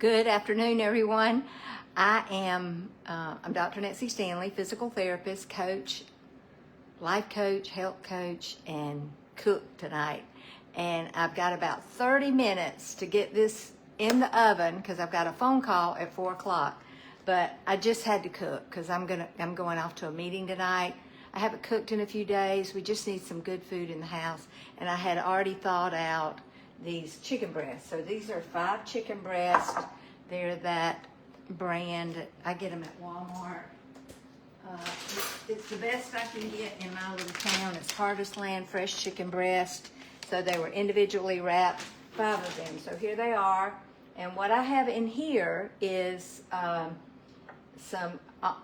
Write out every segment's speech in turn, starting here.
Good afternoon, everyone. I'm Dr. Nancy Stanley, physical therapist, coach, life coach, health coach, and cook tonight. And I've got about 30 minutes to get this in the oven because I've got a phone call at 4 o'clock. But I just had to cook because I'm going off to a meeting tonight. I haven't cooked in a few days. We just need some good food in the house. And I had already thawed out these chicken breasts. So these are 5 chicken breasts. They're that brand. I get them at Walmart. It's the best I can get in my little town. It's Harvest Land fresh chicken breast. So they were individually wrapped, 5 of them. So here they are. And what I have in here is some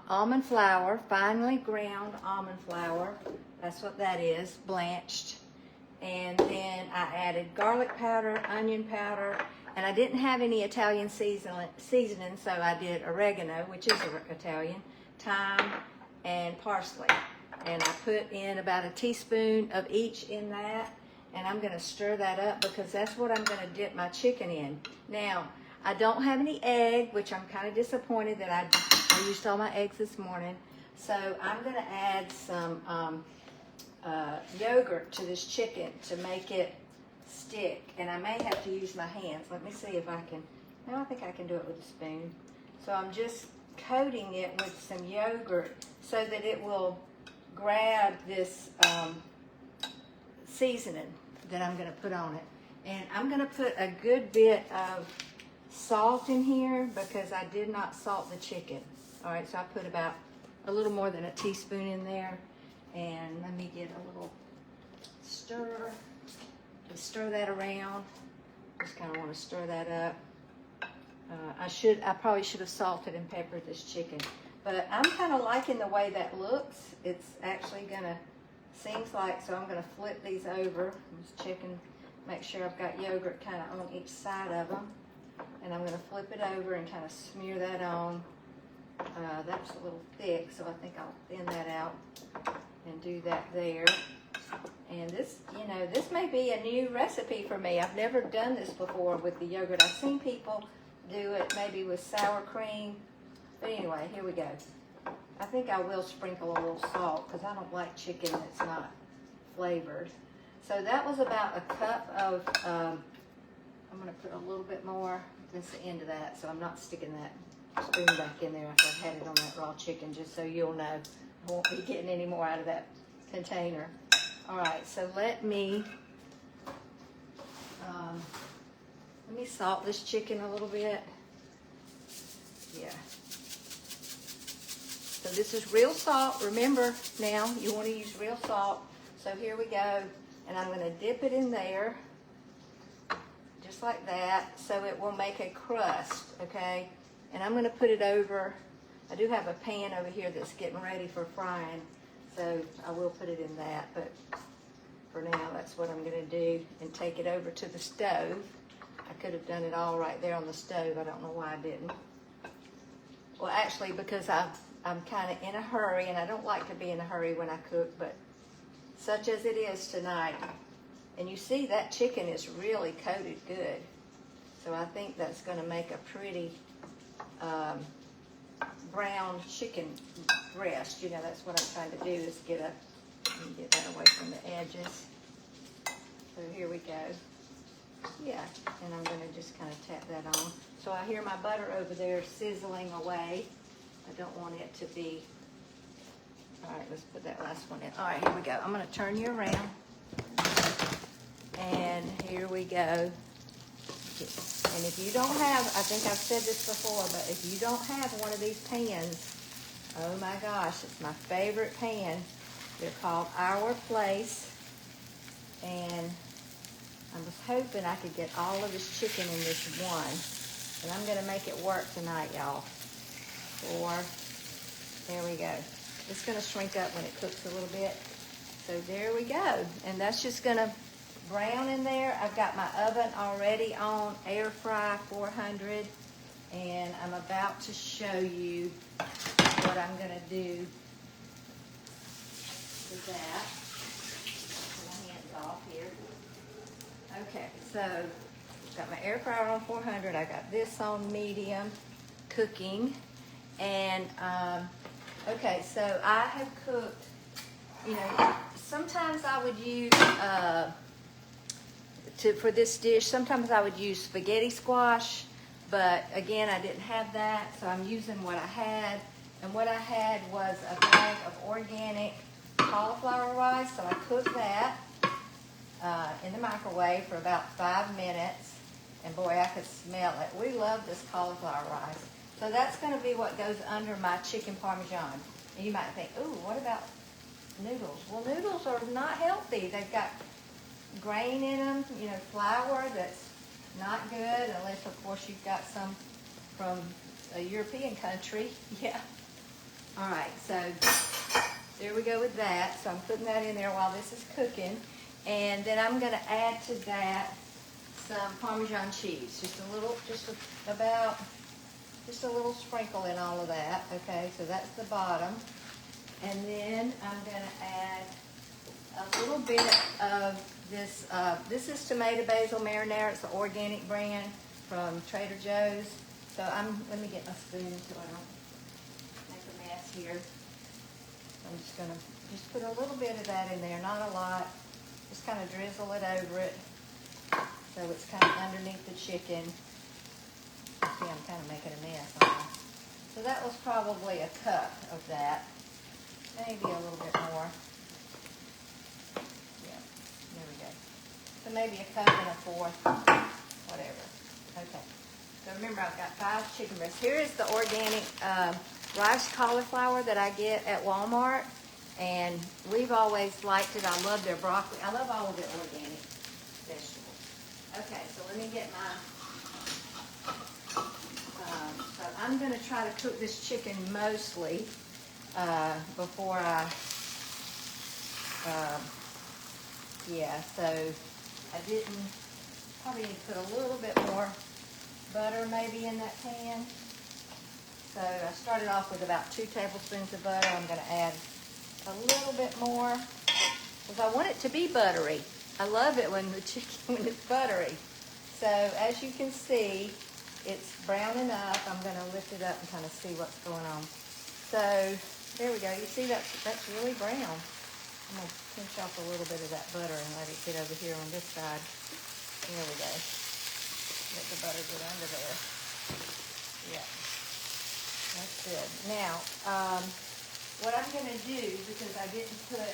almond flour, finely ground almond flour. That's what that is, blanched. And then I added garlic powder, onion powder, and I didn't have any Italian seasoning, so I did oregano, which is Italian, thyme, and parsley. And I put in about a teaspoon of each in that, and I'm going to stir that up because that's what I'm going to dip my chicken in. Now, I don't have any egg, which I'm kind of disappointed that I used all my eggs this morning. So I'm going to add some yogurt to this chicken to make it stick, and I may have to use my hands. Let me see if I can. No, I think I can do it with a spoon. So I'm just coating it with some yogurt so that it will grab this seasoning that I'm going to put on it. And I'm going to put a good bit of salt in here because I did not salt the chicken. All right, so I put about a little more than a teaspoon in there. And let me get a little stir. Just stir that around. Just kind of want to stir that up. I probably should have salted and peppered this chicken. But I'm kind of liking the way that looks. It's actually gonna, seems like, so I'm gonna flip these over. I'm just checking, make sure I've got yogurt kind of on each side of them. And I'm gonna flip it over and kind of smear that on. That's a little thick, so I think I'll thin that out and do that there. And this, you know, this may be a new recipe for me. I've never done this before with the yogurt. I've seen people do it maybe with sour cream. But anyway, here we go. I think I will sprinkle a little salt because I don't like chicken that's not flavored. So that was about a cup of, I'm going to put a little bit more. That's the end of that, so I'm not sticking that spoon back in there after I've had it on that raw chicken, just so you'll know. I won't be getting any more out of that container. All right, so let me salt this chicken a little bit. Yeah. So this is real salt. Remember now, you want to use real salt. So here we go, and I'm going to dip it in there, just like that, so it will make a crust, okay? And I'm going to put it over. I do have a pan over here that's getting ready for frying, so I will put it in that, but for now, that's what I'm going to do, and take it over to the stove. I could have done it all right there on the stove. I don't know why I didn't. Well, actually, because I'm kind of in a hurry, and I don't like to be in a hurry when I cook, but such as it is tonight. And you see that chicken is really coated good, so I think that's going to make a pretty brown chicken breast. You know, that's what I'm trying to do, is get that away from the edges. So here we go. Yeah, and I'm going to just kind of tap that on. So I hear my butter over there sizzling away. I don't want it to be. All right, let's put that last one in. All right, here we go. I'm going to turn you around. And here we go. And if you don't have, I think I've said this before, but if you don't have one of these pans, oh my gosh, it's my favorite pan. They're called Our Place. And I was hoping I could get all of this chicken in this one. And I'm going to make it work tonight, y'all. 4. There we go. It's going to shrink up when it cooks a little bit. So there we go. And that's just going to brown in there. I've got my oven already on air fry 400. And I'm about to show you what I'm going to do with that. Put my hands off here. Okay, so got my air fryer on 400. I got this on medium cooking. And, okay, so I have cooked, you know, sometimes I would use, for this dish, sometimes I would use spaghetti squash, but again, I didn't have that, so I'm using what I had. And what I had was a bag of organic cauliflower rice, so I cooked that in the microwave for about 5 minutes. And boy, I could smell it. We love this cauliflower rice. So that's going to be what goes under my chicken Parmesan. And you might think, ooh, what about noodles? Well, noodles are not healthy. They've got grain in them, you know, flour that's not good, unless, of course, you've got some from a European country. Yeah. All right, so there we go with that. So I'm putting that in there while this is cooking. And then I'm going to add to that some Parmesan cheese. Just a little, just a little sprinkle in all of that. Okay, so that's the bottom. And then I'm going to add a little bit of this. This is tomato basil marinara. It's the organic brand from Trader Joe's. So let me get my spoon so I don't make a mess here. I'm just going to put a little bit of that in there, not a lot. Just kind of drizzle it over it so it's kind of underneath the chicken. See, I'm kind of making a mess on it. So that was probably a cup of that. Maybe a little bit more. Yeah, there we go. So maybe a cup and a fourth, whatever. Okay. So remember, I've got 5 chicken breasts. Here is the organic rice cauliflower that I get at Walmart. And we've always liked it. I love their broccoli. I love all of their organic vegetables. Okay, so let me get my... so I'm going to try to cook this chicken mostly before I... yeah, so I probably need to put a little bit more butter maybe in that pan. So I started off with about 2 tablespoons of butter. I'm going to add a little bit more because I want it to be buttery. I love it when when it's buttery. So as you can see, it's browning up. I'm going to lift it up and kind of see what's going on. So there we go. You see that's really brown. I'm going to pinch off a little bit of that butter and let it get over here on this side. There we go. Let the butter get under there. Yeah. That's good. Now, what I'm going to do, because I didn't put,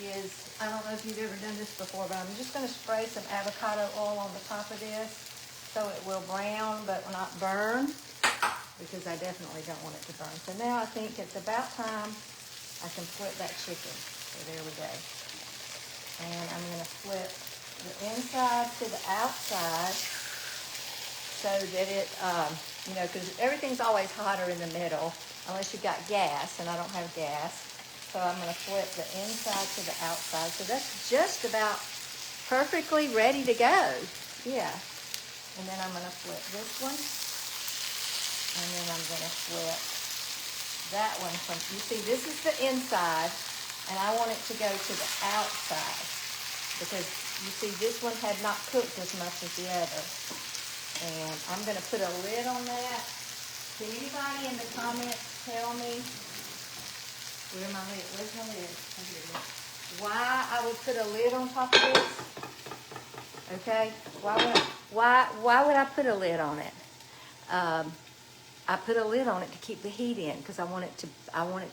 is, I don't know if you've ever done this before, but I'm just going to spray some avocado oil on the top of this so it will brown but not burn, because I definitely don't want it to burn. So now I think it's about time I can flip that chicken. So there we go. And I'm going to flip the inside to the outside so that it, you know, because everything's always hotter in the middle, unless you've got gas, and I don't have gas. So I'm going to flip the inside to the outside. So that's just about perfectly ready to go. Yeah. And then I'm going to flip this one. And then I'm going to flip that one. You see, this is the inside, and I want it to go to the outside. Because, you see, this one had not cooked as much as the other. And I'm going to put a lid on that. Can anybody in the comments tell me where's my lid? Oh, here it is. Why I would put a lid on top of this? Okay, why would I put a lid on it? I put a lid on it to keep the heat in because I want it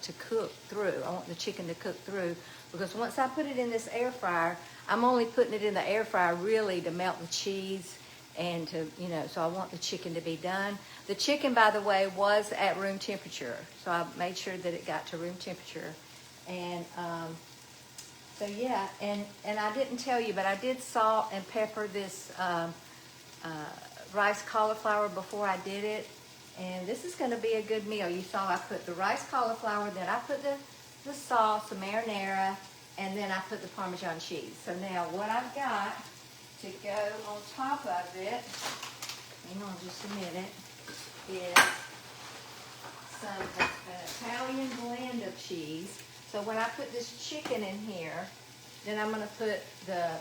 to cook through. I want the chicken to cook through, because once I put it in this air fryer, I'm only putting it in the air fryer really to melt the cheese and to, you know, so I want the chicken to be done. The chicken, by the way, was at room temperature, so I made sure that it got to room temperature. And so yeah, and I didn't tell you, but I did salt and pepper this rice cauliflower before I did it. And this is going to be a good meal. You saw I put the rice cauliflower, then I put the sauce, the marinara, and then I put the Parmesan cheese. So now what I've got to go on top of it, hang on just a minute, is an Italian blend of cheese. So when I put this chicken in here, then I'm going to put the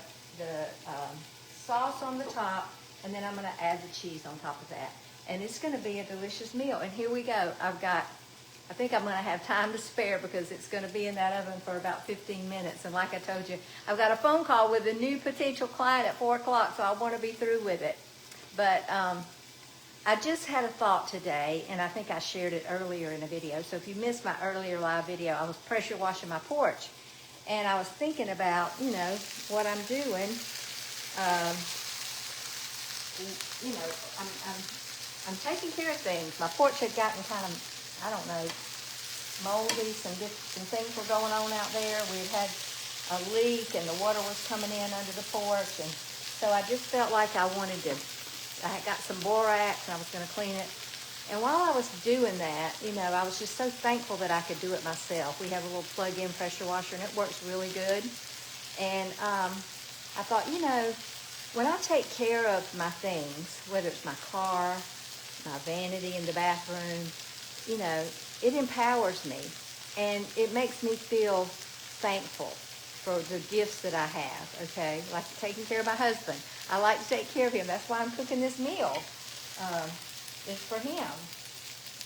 sauce on the top, And then I'm going to add the cheese on top of that. And it's going to be a delicious meal. And here we go. I think I'm going to have time to spare because it's going to be in that oven for about 15 minutes. And like I told you, I've got a phone call with a new potential client at 4 o'clock, so I want to be through with it. But I just had a thought today, and I think I shared it earlier in a video. So if you missed my earlier live video, I was pressure washing my porch. And I was thinking about, what I'm doing. I'm taking care of things. My porch had gotten kind of, I don't know, moldy. Some things were going on out there. We had a leak and the water was coming in under the porch. And so I just felt like I had got some borax and I was going to clean it. And while I was doing that, I was just so thankful that I could do it myself. We have a little plug-in pressure washer and it works really good. And I thought, when I take care of my things, whether it's my car, my vanity in the bathroom, it empowers me and it makes me feel thankful for the gifts that I have, okay? Like taking care of my husband. I like to take care of him. That's why I'm cooking this meal. It's for him.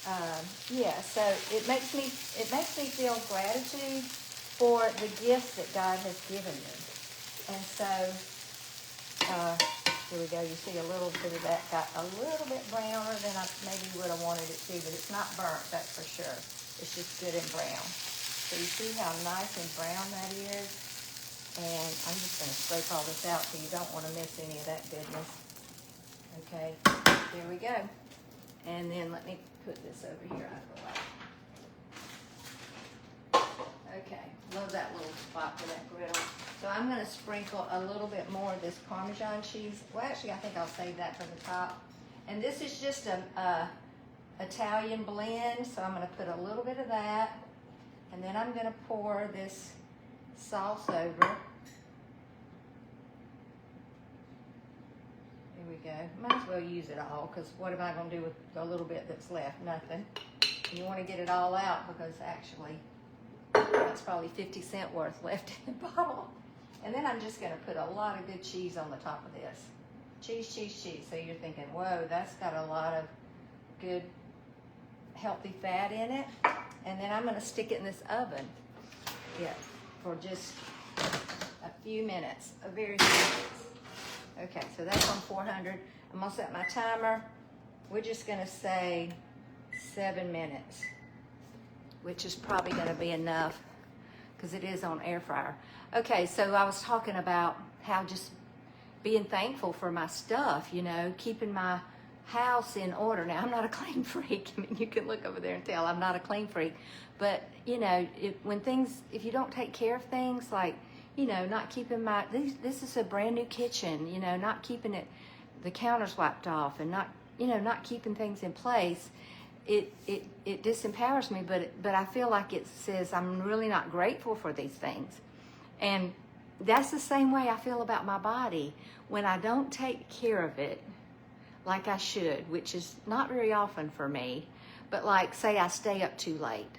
So it makes me feel gratitude for the gifts that God has given me. And so, here we go. You see a little bit of that got a little bit browner than I maybe would have wanted it to, but it's not burnt, that's for sure. It's just good and brown. So you see how nice and brown that is? And I'm just going to scrape all this out so you don't want to miss any of that goodness. Okay, there we go. And then let me put this over here out of the way. Okay, love that little spot for that griddle. So I'm going to sprinkle a little bit more of this Parmesan cheese. Well, actually, I think I'll save that for the top. And this is just a Italian blend, so I'm going to put a little bit of that. And then I'm going to pour this sauce over. Here we go. Might as well use it all, because what am I going to do with the little bit that's left? Nothing. And you want to get it all out, because actually that's probably 50 cents worth left in the bottle. And then I'm just going to put a lot of good cheese on the top of this. Cheese, cheese, cheese. So you're thinking, whoa, that's got a lot of good, healthy fat in it. And then I'm going to stick it in this oven. For just a few minutes, a very few minutes. Okay, so that's on 400. I'm going to set my timer. We're just going to say 7 minutes, which is probably going to be enough because it is on air fryer. Okay, so I was talking about how just being thankful for my stuff, keeping my house in order. Now, I'm not a clean freak. I mean, you can look over there and tell I'm not a clean freak. But, if you don't take care of things like, not keeping this is a brand new kitchen, not keeping the counters wiped off and not keeping things in place, it disempowers me, but I feel like it says I'm really not grateful for these things. And that's the same way I feel about my body. When I don't take care of it like I should, which is not very often for me, but like say I stay up too late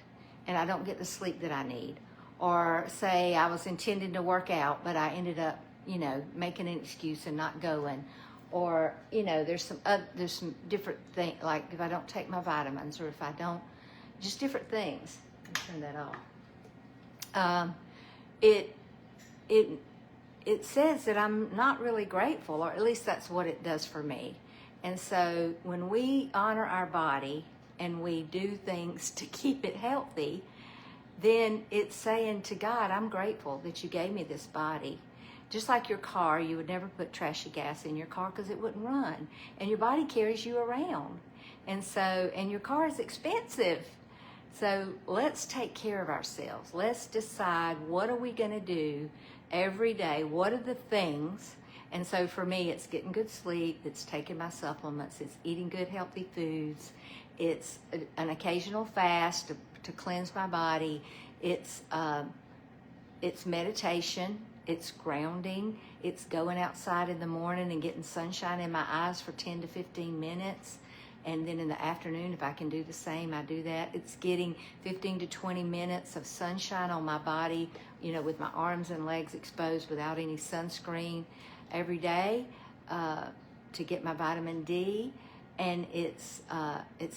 and I don't get the sleep that I need, or say I was intending to work out but I ended up making an excuse and not going, or there's some different things, like if I don't take my vitamins, or if I don't, just different things. Let me turn that off. It says that I'm not really grateful, or at least that's what it does for me. And so when we honor our body and we do things to keep it healthy, then it's saying to God, I'm grateful that you gave me this body. Just like your car, you would never put trashy gas in your car because it wouldn't run. And your body carries you around. And your car is expensive. So let's take care of ourselves. Let's decide, what are we going to do every day? What are the things? And so for me, it's getting good sleep. It's taking my supplements. It's eating good, healthy foods. It's an occasional fast to cleanse my body. It's meditation. It's grounding. It's going outside in the morning and getting sunshine in my eyes for 10 to 15 minutes. And then in the afternoon, if I can do the same, I do that. It's getting 15 to 20 minutes of sunshine on my body, with my arms and legs exposed without any sunscreen every day. to get my vitamin D, and it's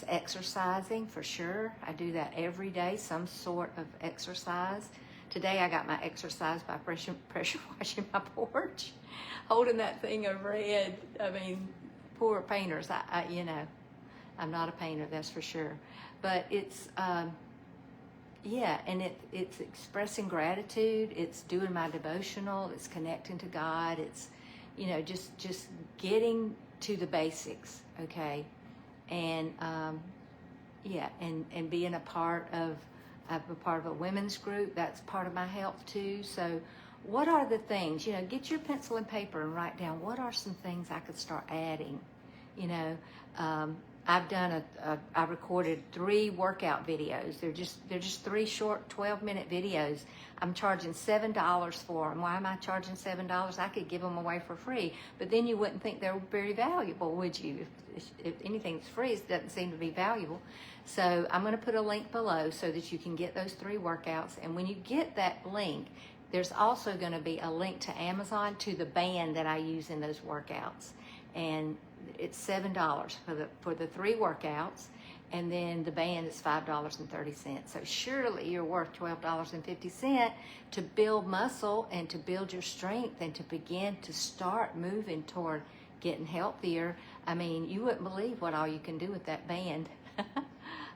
exercising for sure. I do that every day, some sort of exercise. Today I got my exercise by pressure washing my porch, holding that thing overhead. I mean, poor painters. I you know, I'm not a painter, that's for sure. But it's yeah, and it's expressing gratitude. It's doing my devotional. It's connecting to God. It's, you know, just getting to the basics, okay? And yeah, and being a part of a women's group. That's part of my health too. So what are the things, you know, get your pencil and paper and write down what are some things I could start adding. You know, I recorded 3 workout videos. They're just 3 short 12-minute videos. I'm charging $7 for them. Why am I charging $7? I could give them away for free, but then you wouldn't think they're very valuable, would you? If anything's free, it doesn't seem to be valuable. So I'm going to put a link below so that you can get those 3 workouts. And when you get that link, there's also going to be a link to Amazon to the band that I use in those workouts. And it's $7 for the 3 workouts, and then the band is $5.30. So surely you're worth $12.50 to build muscle and to build your strength and to begin to start moving toward getting healthier. I mean, you wouldn't believe what all you can do with that band.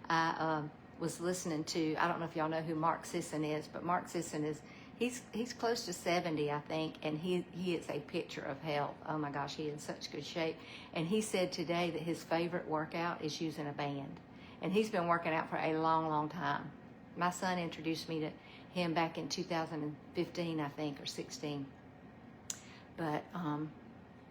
I was listening to, I don't know if y'all know who Mark Sisson is, but Mark Sisson is, he's close to 70, I think, and he is a picture of health. Oh my gosh, he is in such good shape. And he said today that his favorite workout is using a band. And he's been working out for a long, long time. My son introduced me to him back in 2015, I think, or 16. But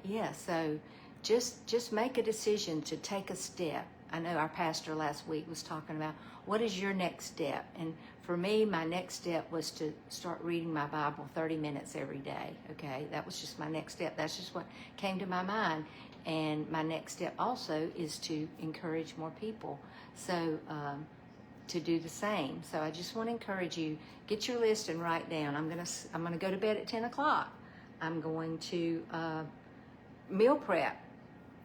yeah, so just make a decision to take a step. I know our pastor last week was talking about what is your next step. And for me, my next step was to start reading my Bible 30 minutes every day, okay? That was just my next step. That's just what came to my mind. And my next step also is to encourage more people, so to do the same. So I just want to encourage you, get your list and write down. I'm gonna go to bed at 10 o'clock. I'm going to meal prep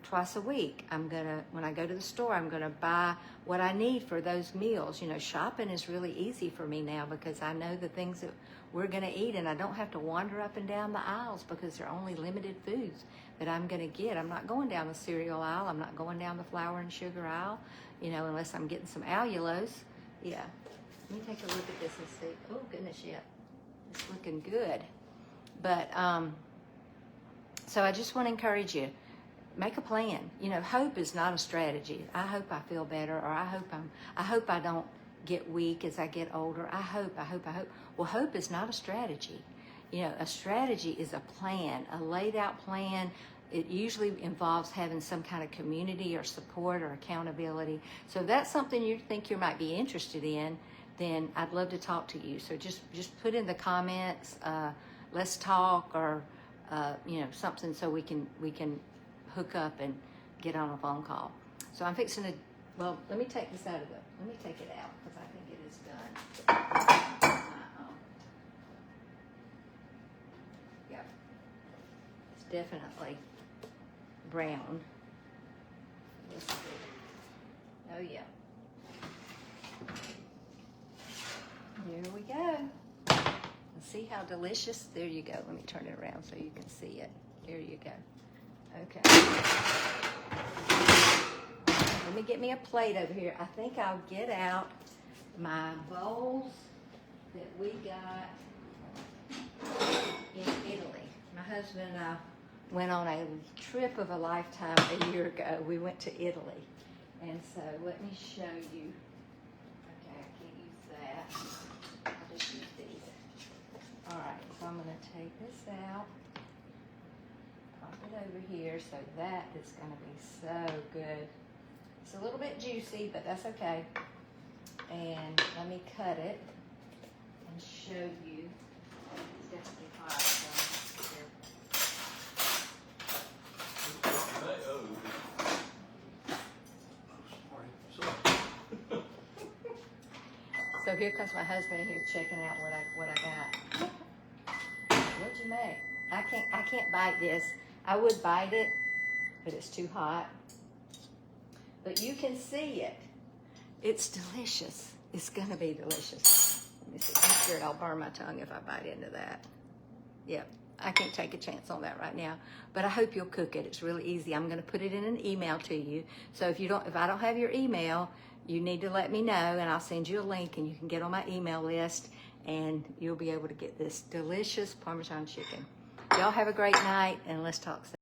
twice a week. When I go to the store, I'm gonna buy what I need for those meals. You know, shopping is really easy for me now because I know the things that we're gonna eat, and I don't have to wander up and down the aisles because there are only limited foods that I'm gonna get. I'm not going down the cereal aisle. I'm not going down the flour and sugar aisle, you know, unless I'm getting some allulose. Yeah. Let me take a look at this and see. Oh goodness, yeah, it's looking good. But so I just want to encourage you. Make a plan. You know, hope is not a strategy. I hope I feel better, or I hope I don't get weak as I get older. I hope. Well, hope is not a strategy. You know, a strategy is a plan, a laid out plan. It usually involves having some kind of community or support or accountability. So if that's something you think you might be interested in, then I'd love to talk to you. So just put in the comments, let's talk, or you know, something so we can hook up and get on a phone call. So I'm fixing to, well, let me take this out of let me take it out because I think it is done. Yep. It's definitely brown. Let's see. Oh yeah. Here we go. Let's see how delicious. There you go. Let me turn it around so you can see it. There you go. Okay. Let me get me a plate over here. I think I'll get out my bowls that we got in Italy. My husband and I went on a trip of a lifetime a year ago. We went to Italy. And so let me show you. Okay, I can't use that. I'll just use these. All right, so I'm going to take this out. Pop it over here, so that is going to be so good. It's a little bit juicy, but that's okay. And let me cut it and show you. It's definitely hot. So here. So here comes my husband here checking out what I got. What'd you make? I can't bite this. I would bite it, but it's too hot. But you can see it. It's delicious. It's gonna be delicious. Let me see. I'm scared I'll burn my tongue if I bite into that. Yep, I can't take a chance on that right now. But I hope you'll cook it. It's really easy. I'm gonna put it in an email to you. So if I don't have your email, you need to let me know, and I'll send you a link, and you can get on my email list, and you'll be able to get this delicious Parmesan chicken. Y'all have a great night, and let's talk soon.